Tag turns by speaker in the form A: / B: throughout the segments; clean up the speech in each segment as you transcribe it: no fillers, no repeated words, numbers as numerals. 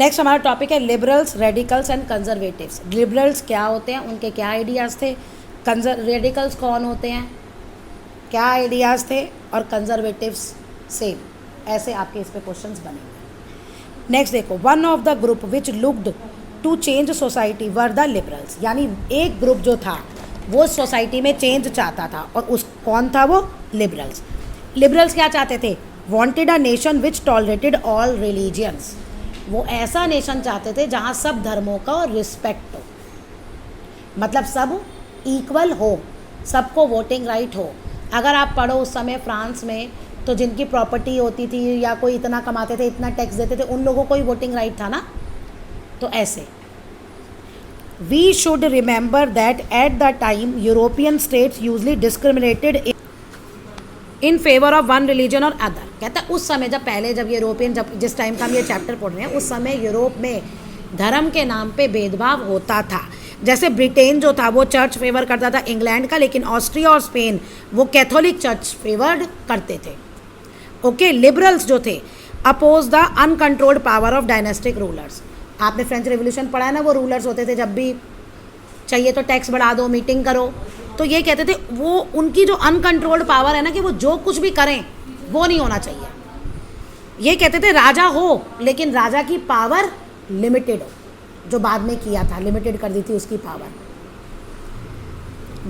A: Next हमारा topic है liberals, radicals and conservatives. Liberals क्या होते हैं, उनके क्या आइडियाज़ थे, रेडिकल्स कौन होते हैं, क्या आइडियाज़ थे, और कंजर्वेटिव्स सेम। ऐसे आपके इस पे क्वेश्चंस बनेंगे। नेक्स्ट देखो, one of the group which looked to change society were the liberals. यानी एक ग्रुप जो था वो सोसाइटी में चेंज चाहता था, और उस कौन था वो, लिबरल्स। लिबरल्स क्या चाहते थे, wanted a nation which tolerated all religions. वो ऐसा नेशन चाहते थे जहाँ सब धर्मों का रिस्पेक्ट हो, मतलब सब इक्वल हो, सबको वोटिंग राइट हो। अगर आप पढ़ो उस समय फ्रांस में, तो जिनकी प्रॉपर्टी होती थी या कोई इतना कमाते थे, इतना टैक्स देते थे, उन लोगों को ही वोटिंग राइट था ना। तो ऐसे we should remember that at the time European states usually discriminated in favour of one religion और अदर। कहता है उस समय जब यूरोपियन, जिस टाइम का हम ये चैप्टर पढ़ रहे हैं, उस समय यूरोप में धर्म के नाम पे भेदभाव होता था। जैसे ब्रिटेन जो था वो चर्च फेवर करता था इंग्लैंड का, लेकिन ऑस्ट्रिया और स्पेन वो कैथोलिक चर्च फेवर्ड करते थे। ओके, लिबरल्स जो थे oppose the uncontrolled power of dynastic rulers. आपने फ्रेंच रेवोल्यूशन पढ़ा है ना, वो रूलर्स होते थे, जब भी चाहिए तो टैक्स बढ़ा दो, मीटिंग करो, तो ये कहते थे वो उनकी जो अनकंट्रोल्ड पावर है ना, कि वो जो कुछ भी करें वो नहीं होना चाहिए। ये कहते थे राजा हो, लेकिन राजा की पावर लिमिटेड हो, जो बाद में किया था, लिमिटेड कर दी थी उसकी power.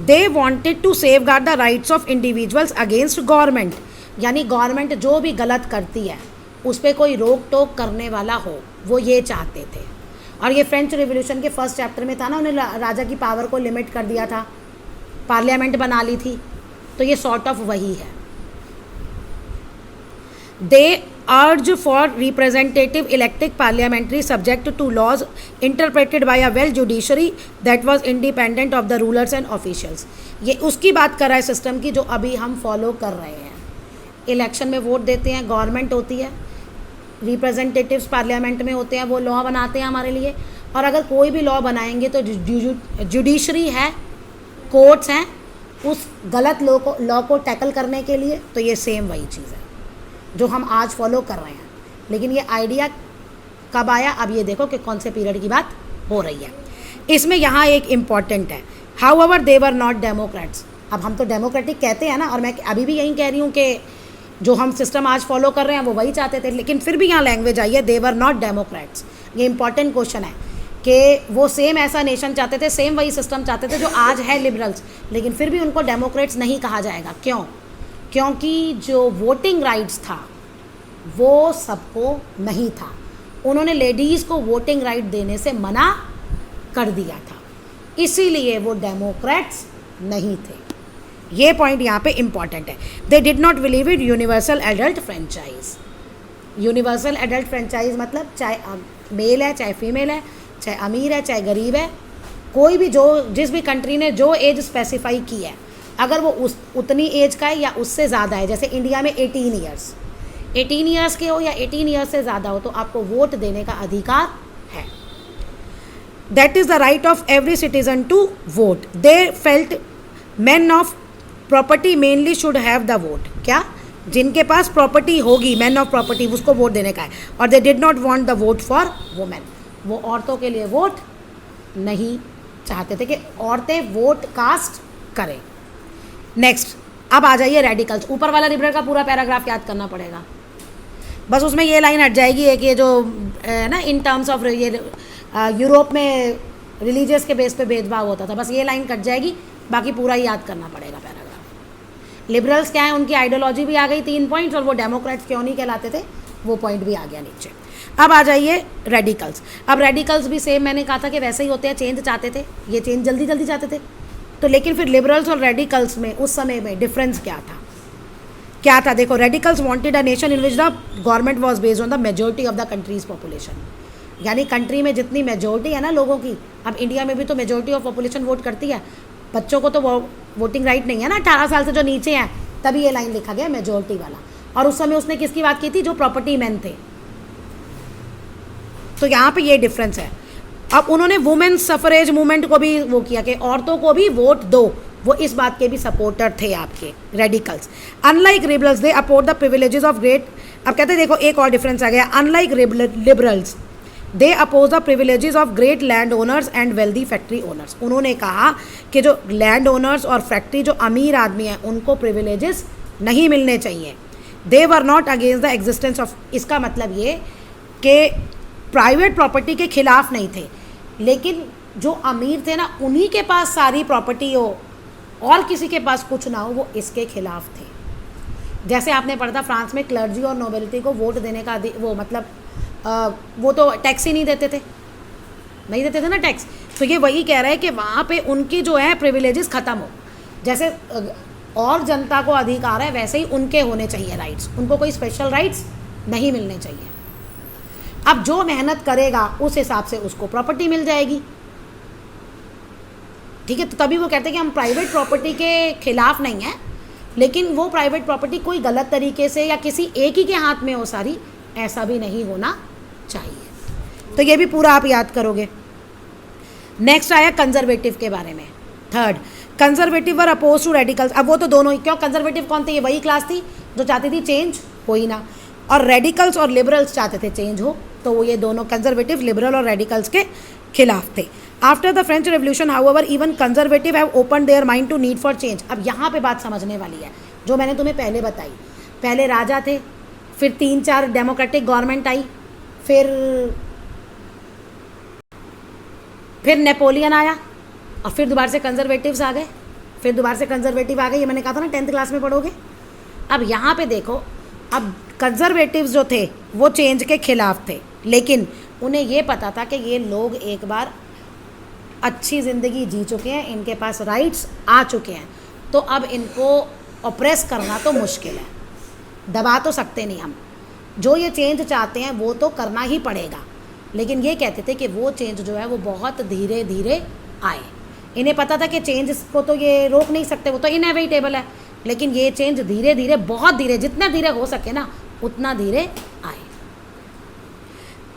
A: They wanted to safeguard the rights of individuals against government. यानी गवर्नमेंट जो भी गलत करती है उस पर कोई रोक टोक करने वाला हो, वो ये चाहते थे। और ये फ्रेंच रिवॉल्यूशन के फर्स्ट चैप्टर में था ना, उन्हें राजा की पावर को लिमिट कर दिया था, पार्लियामेंट बना ली थी, तो ये सॉर्ट ऑफ वही है। They urge for representative elected parliamentary subject to laws interpreted by a well judiciary that was independent of the rulers and officials. ये उसकी बात कर रहा है सिस्टम की, जो अभी हम फॉलो कर रहे हैं। इलेक्शन में वोट देते हैं, गवर्नमेंट होती है, रिप्रेजेंटेटिव्स पार्लियामेंट में होते हैं, वो लॉ बनाते हैं हमारे लिए। और अगर कोई भी लॉ बनाएंगे तो जुडिशरी है, कोर्ट्स हैं उस गलत लॉ को टैकल करने के लिए। तो ये सेम वही चीज़ है जो हम आज फॉलो कर रहे हैं। लेकिन ये आइडिया कब आया, अब ये देखो कि कौन से पीरियड की बात हो रही है। इसमें यहाँ एक इम्पॉर्टेंट है, how ever they were not Democrats. अब हम तो डेमोक्रेटिक कहते हैं ना, और मैं अभी भी यही कह रही हूँ कि जो हम सिस्टम आज फॉलो कर रहे हैं वो वही चाहते थे, लेकिन फिर भी यहाँ लैंग्वेज आई है, दे वर नॉट डेमोक्रेट्स। ये इंपॉर्टेंट क्वेश्चन है कि वो सेम ऐसा नेशन चाहते थे, सेम वही सिस्टम चाहते थे जो आज है लिबरल्स, लेकिन फिर भी उनको डेमोक्रेट्स नहीं कहा जाएगा। क्यों? क्योंकि जो वोटिंग राइट्स था वो सबको नहीं था। उन्होंने लेडीज़ को वोटिंग राइट देने से मना कर दिया था, इसीलिए वो डेमोक्रेट्स नहीं थे। ये पॉइंट यहाँ पे इम्पॉर्टेंट है। दे did not believe in universal adult franchise. Universal adult franchise मतलब चाहे मेल है, चाहे फीमेल है, चाहे अमीर है, चाहे गरीब है, कोई भी जिस भी कंट्री ने जो एज स्पेसिफाई की है, अगर वो उतनी एज का है या उससे ज़्यादा है, जैसे इंडिया में 18 ईयर्स के हो या 18 ईयर्स से ज़्यादा हो, तो आपको वोट देने का अधिकार है। That is the right of every citizen to vote. They felt man of property mainly should have the vote. क्या? जिनके पास प्रॉपर्टी होगी, मैन ऑफ प्रॉपर्टी, उसको वोट देने का है। और they did not want the vote for women. वो औरतों के लिए वोट नहीं चाहते थे कि औरतें वोट कास्ट करें। नेक्स्ट, अब आ जाइए रेडिकल्स। ऊपर वाला लिबरल का पूरा पैराग्राफ याद करना पड़ेगा, बस उसमें ये लाइन हट जाएगी एक, ये जो ना इन टर्म्स ऑफ ये यूरोप में रिलीजियस के बेस पे भेदभाव होता था, बस ये लाइन कट जाएगी, बाकी पूरा ही याद करना पड़ेगा पैराग्राफ। लिबरल्स क्या है, उनकी आइडियोलॉजी भी आ गई 3 पॉइंट्स, और वो डेमोक्रेट्स क्यों नहीं कहलाते थे वो पॉइंट भी आ गया नीचे। अब आ जाइए रेडिकल्स। अब रेडिकल्स भी सेम मैंने कहा था कि वैसे ही होते हैं, चेंज चाहते थे, ये चेंज जल्दी जल्दी चाहते थे। तो लेकिन फिर लिबरल्स और रेडिकल्स में उस समय में डिफरेंस क्या था? देखो, radicals wanted a nation in which the government was based on the majority of the countries population. यानी कंट्री में जितनी मेजॉरिटी है ना लोगों की, अब इंडिया में भी तो मेजॉरिटी ऑफ पॉपुलेशन वोट करती है, बच्चों को तो वोटिंग राइट नहीं है ना, 18 साल से जो नीचे हैं, तभी ये लाइन लिखा गया मेजॉरिटी वाला। और उस समय उसने किसकी बात की थी? जो प्रॉपर्टी मैन थे। तो यहाँ पे ये डिफरेंस है। अब उन्होंने वुमेन सफरेज मूवमेंट को भी वो किया कि औरतों को भी वोट दो, वो इस बात के भी सपोर्टर थे आपके रेडिकल्स। अनलाइक लिबरल्स दे अपोर्ट द प्रिविलेजेस ऑफ ग्रेट। अब कहते हैं देखो एक और डिफरेंस आ गया, unlike liberals they oppose the privileges of great land owners and wealthy factory owners. उन्होंने कहा कि जो लैंड ओनर्स और फैक्ट्री जो अमीर आदमी हैं उनको प्रिविलेजेस नहीं मिलने चाहिए। They were not against the existence of, इसका मतलब ये कि प्राइवेट प्रॉपर्टी के खिलाफ नहीं थे, लेकिन जो अमीर थे ना उन्हीं के पास सारी प्रॉपर्टी हो और किसी के पास कुछ ना हो, वो इसके खिलाफ थे। जैसे आपने पढ़ा था फ्रांस में क्लर्जी और नोबेलिटी को वोट देने का वो मतलब वो तो टैक्स ही नहीं देते थे ना टैक्स। तो ये वही कह रहा है कि वहाँ पे उनकी जो है प्रिविलेजेस ख़त्म हो, जैसे और जनता को अधिकार है वैसे ही उनके होने चाहिए राइट्स, उनको कोई स्पेशल राइट्स नहीं मिलने चाहिए। अब जो मेहनत करेगा उस हिसाब से उसको प्रॉपर्टी मिल जाएगी, ठीक है। तो तभी वो कहते हैं कि हम प्राइवेट प्रॉपर्टी के खिलाफ नहीं हैं, लेकिन वो प्राइवेट प्रॉपर्टी कोई गलत तरीके से या किसी एक ही के हाथ में हो सारी, ऐसा भी नहीं होना चाहिए। तो ये भी पूरा आप याद करोगे। नेक्स्ट आया कंजर्वेटिव के बारे में। Third, conservative were oppose to radicals. अब वो तो दोनों ही, क्यों कंजर्वेटिव कौन थे? ये वही क्लास थी जो चाहती थी चेंज हो ही ना, और रेडिकल्स और लिबरल्स चाहते थे चेंज हो। तो वो ये दोनों कंजर्वेटिव, लिबरल और रेडिकल्स के खिलाफ थे। After the French Revolution however even conservative have open their mind to need for change. अब यहाँ पे बात समझने वाली है जो मैंने तुम्हें पहले बताई। पहले राजा थे, फिर 3-4 डेमोक्रेटिक गवर्नमेंट आई, फिर नेपोलियन आया, और फिर दोबारा से कंजर्वेटिव्स आ गए, फिर दोबारा से कंजर्वेटिव आ गए। ये मैंने कहा था ना 10th क्लास में पढ़ोगे। अब यहाँ पे देखो, अब कंजर्वेटिव्स जो थे वो चेंज के खिलाफ थे, लेकिन उन्हें ये पता था कि ये लोग एक बार अच्छी ज़िंदगी जी चुके हैं, इनके पास राइट्स आ चुके हैं, तो अब इनको ऑप्रेस करना तो मुश्किल है, दबा तो सकते नहीं हम। जो ये चेंज चाहते हैं वो तो करना ही पड़ेगा, लेकिन ये कहते थे कि वो चेंज जो है वो बहुत धीरे धीरे आए। इन्हें पता था कि चेंज को तो ये रोक नहीं सकते, वो तो इनएविटेबल है, लेकिन ये चेंज धीरे धीरे, बहुत धीरे, जितना धीरे हो सके ना उतना धीरे आए।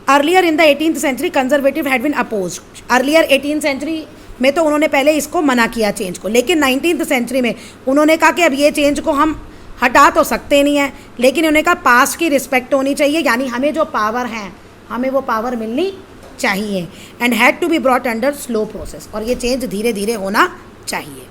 A: Earlier in the 18th century conservative had been oppose. Earlier 18th century में तो उन्होंने पहले इसको मना किया चेंज को, लेकिन 19th सेंचुरी में उन्होंने कहा कि अब ये चेंज को हम हटा तो सकते नहीं हैं, लेकिन उन्होंने कहा पास्ट की रिस्पेक्ट होनी चाहिए, यानी हमें जो पावर है हमें वो पावर मिलनी चाहिए। And had to be brought under slow process, और ये चेंज धीरे धीरे होना चाहिए।